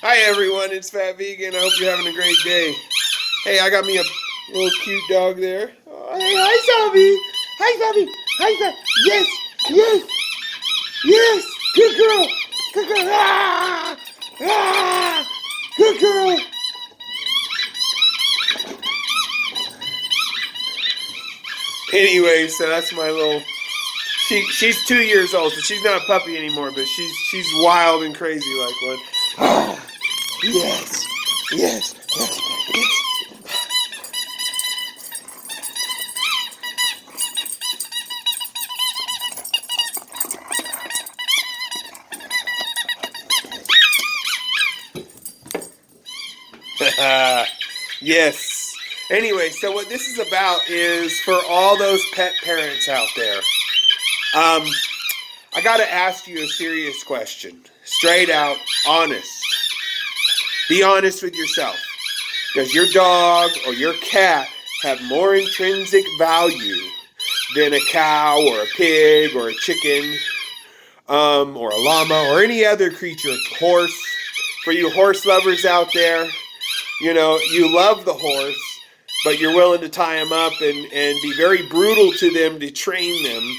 Hi everyone, it's Fat Vegan. I hope you're having a great day. Hey, I got me a little cute dog there. Oh, hey, hi Zombie. Hi Zombie. Hi Zombie. Yes, yes, yes. Good girl. Good girl. Ah, ah. Good girl. Anyway, so that's my little. She's 2 years old, so she's not a puppy anymore, but she's wild and crazy like one. Ah, yes, yes, yes, yes. Yes. Anyway, so what this is about is for all those pet parents out there. Um, I got to ask you a serious question, straight out, honest. Be honest with yourself. Does your dog or your cat have more intrinsic value than a cow or a pig or a chicken, or a llama or any other creature, horse? For you horse lovers out there, you love the horse, but you're willing to tie them up and be very brutal to them to train them.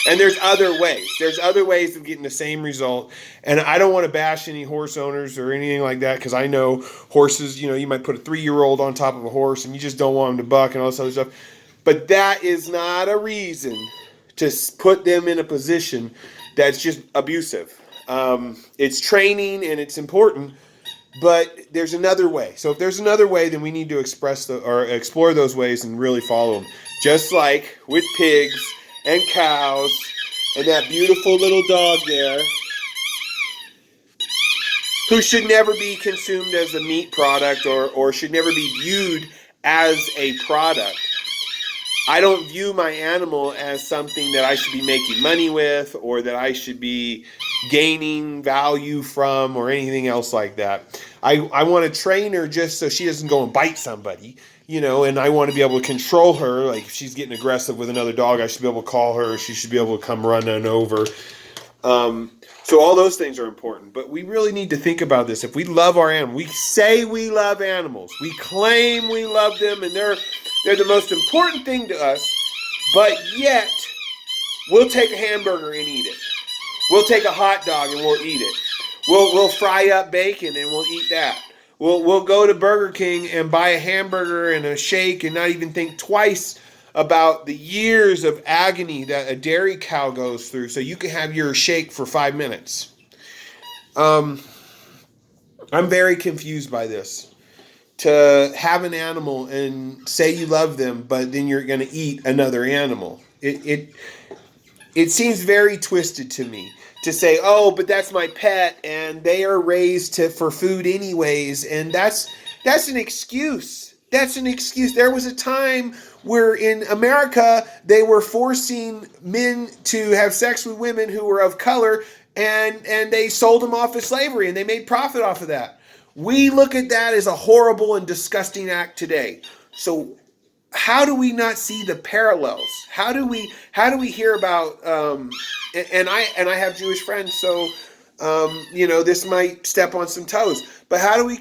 And there's other ways. There's other ways of getting the same result. And I don't want to bash any horse owners or anything like that because I know horses, you might put a 3-year-old on top of a horse and you just don't want them to buck and all this other stuff. But that is not a reason to put them in a position that's just abusive. It's training and it's important, but there's another way. So if there's another way, then we need to or explore those ways and really follow them. Just like with pigs and cows and that beautiful little dog there, who should never be consumed as a meat product or should never be viewed as a product. I don't view my animal as something that I should be making money with or that I should be gaining value from or anything else like that. I want to train her just so she doesn't go and bite somebody, and I want to be able to control her. Like if she's getting aggressive with another dog, I should be able to call her. She should be able to come running over. So all those things are important, but we really need to think about this. If we love our animal, we say we love animals, we claim we love them, and they're the most important thing to us, but yet we'll take a hamburger and eat it. We'll take a hot dog and we'll eat it. We'll fry up bacon and we'll eat that. We'll go to Burger King and buy a hamburger and a shake and not even think twice about the years of agony that a dairy cow goes through so you can have your shake for 5 minutes. I'm very confused by this. To have an animal and say you love them, but then you're going to eat another animal. It seems very twisted to me to say, oh, but that's my pet and they are raised for food anyways. And that's an excuse. That's an excuse. There was a time where in America, they were forcing men to have sex with women who were of color and they sold them off as slavery and they made profit off of that. We look at that as a horrible and disgusting act today. So how do we not see the parallels? How do we hear about and I have Jewish friends, so this might step on some toes. But how do we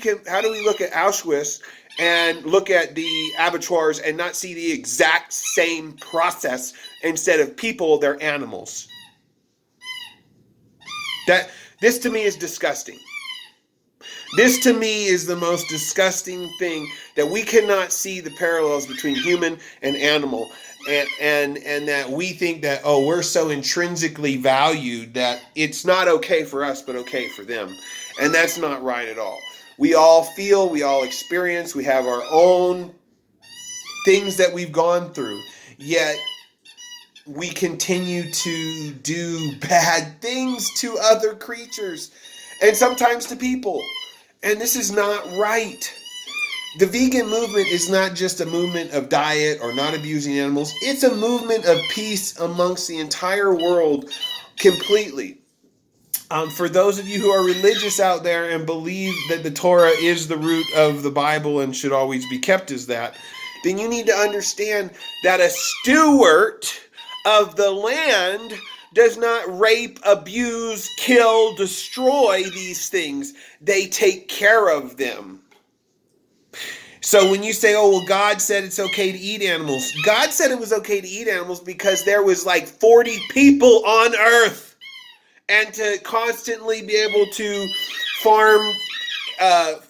look at Auschwitz and look at the abattoirs and not see the exact same process? Instead of people, they're animals. This to me is disgusting. This to me is the most disgusting thing, that we cannot see the parallels between human and animal, and that we think that, oh, we're so intrinsically valued that it's not okay for us but okay for them. And that's not right at all. We all feel, we all experience, we have our own things that we've gone through, yet we continue to do bad things to other creatures and sometimes to people. And this is not right. The vegan movement is not just a movement of diet or not abusing animals. It's a movement of peace amongst the entire world completely. For those of you who are religious out there and believe that the Torah is the root of the Bible and should always be kept as that, then you need to understand that a steward of the land does not rape, abuse, kill, destroy these things. They take care of them. So when you say, oh, well, God said it's okay to eat animals. God said it was okay to eat animals because there was like 40 people on earth. And to constantly be able to farm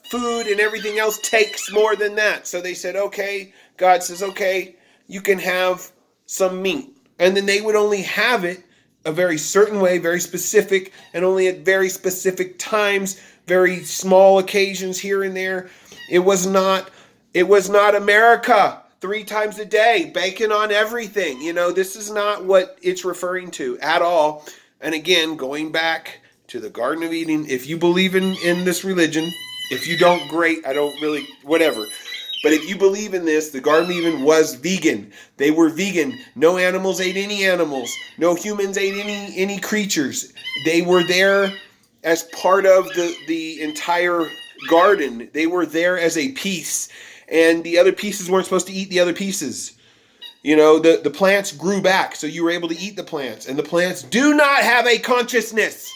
food and everything else takes more than that. So they said, okay, God says, okay, you can have some meat. And then they would only have it a very certain way, very specific, and only at very specific times, very small occasions here and there. It was not America 3 times a day, bacon on everything. This is not what it's referring to at all. And again, going back to the Garden of Eden, if you believe in this religion, if you don't, great, I don't really, whatever. But if you believe in this, the Garden of Eden was vegan. They were vegan. No animals ate any animals. No humans ate any creatures. They were there as part of the entire garden. They were there as a piece. And the other pieces weren't supposed to eat the other pieces. The plants grew back, so you were able to eat the plants. And the plants do not have a consciousness.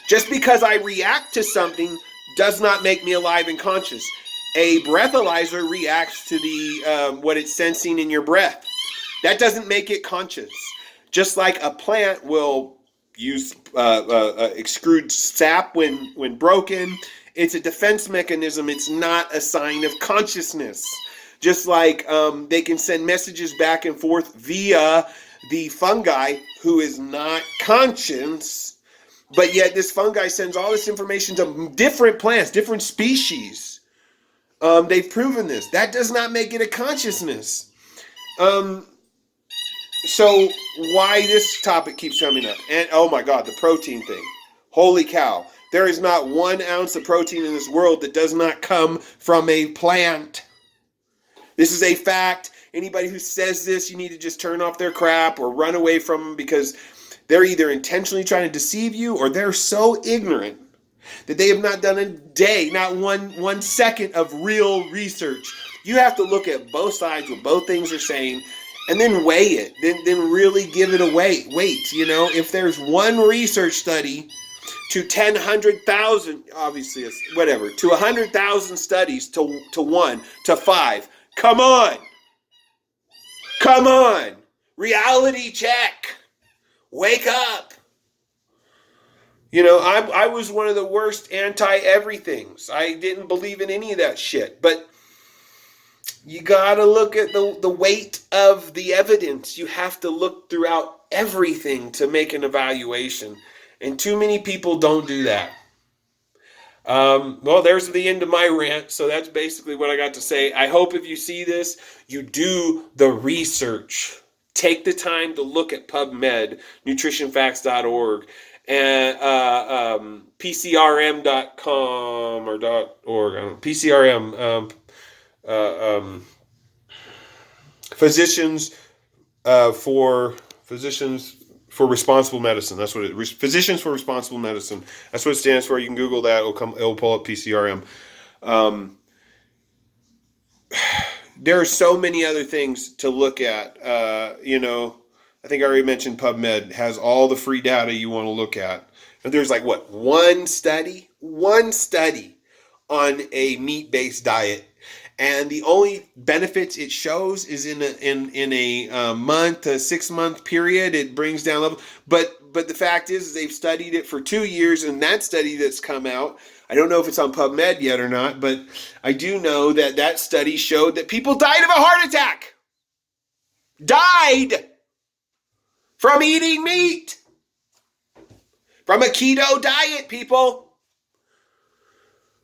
Just because I react to something does not make me alive and conscious. A breathalyzer reacts to the what it's sensing in your breath. That doesn't make it conscious. Just like a plant will use extrude sap when broken. It's a defense mechanism. It's not a sign of consciousness. Just like they can send messages back and forth via the fungi, who is not conscious, but yet this fungi sends all this information to different plants, different species. They've proven this. That does not make it a consciousness. So why this topic keeps coming up? And oh my God, the protein thing. Holy cow. There is not 1 ounce of protein in this world that does not come from a plant. This is a fact. Anybody who says this, you need to just turn off their crap or run away from them, because they're either intentionally trying to deceive you, or they're so ignorant that they have not done a day, not one second of real research. You have to look at both sides, what both things are saying, and then weigh it. Then really give it a weight. If there's one research study to 100,000, obviously it's whatever, to 100,000 studies to 1 to 5. Come on. Reality check. Wake up. I was one of the worst anti-everythings. I didn't believe in any of that shit. But you got to look at the weight of the evidence. You have to look throughout everything to make an evaluation. And too many people don't do that. Well, there's the end of my rant. So that's basically what I got to say. I hope if you see this, you do the research. Take the time to look at PubMed, nutritionfacts.org, and PCRM.com or .org, PCRM, Physicians for Responsible Medicine. That's what it is. Physicians for Responsible Medicine. That's what it stands for. You can Google that. It'll pull up PCRM. There are so many other things to look at. I think I already mentioned PubMed has all the free data you want to look at. And there's one study on a meat-based diet. And the only benefits it shows is in a month, a 6-month period. It brings down level. But the fact is they've studied it for 2 years, and that study that's come out, I don't know if it's on PubMed yet or not, but I do know that study showed that people died of a heart attack. Died from eating meat. From a keto diet, people.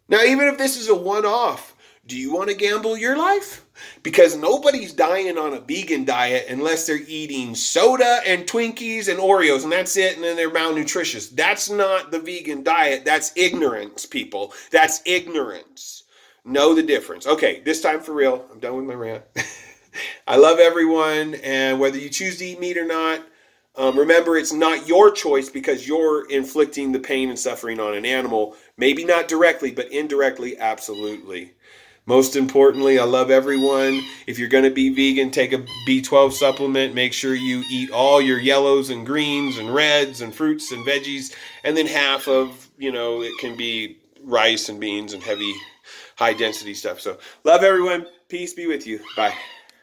Now, even if this is a one-off, do you want to gamble your life? Because nobody's dying on a vegan diet unless they're eating soda and Twinkies and Oreos, and that's it, and then they're malnutritious. That's not the vegan diet. That's ignorance, people. That's ignorance. Know the difference. Okay, this time for real. I'm done with my rant. I love everyone, and whether you choose to eat meat or not, remember, it's not your choice because you're inflicting the pain and suffering on an animal. Maybe not directly, but indirectly, absolutely. Most importantly, I love everyone. If you're going to be vegan, take a B12 supplement. Make sure you eat all your yellows and greens and reds and fruits and veggies. And then half of, it can be rice and beans and heavy, high density stuff. So love everyone. Peace be with you. Bye.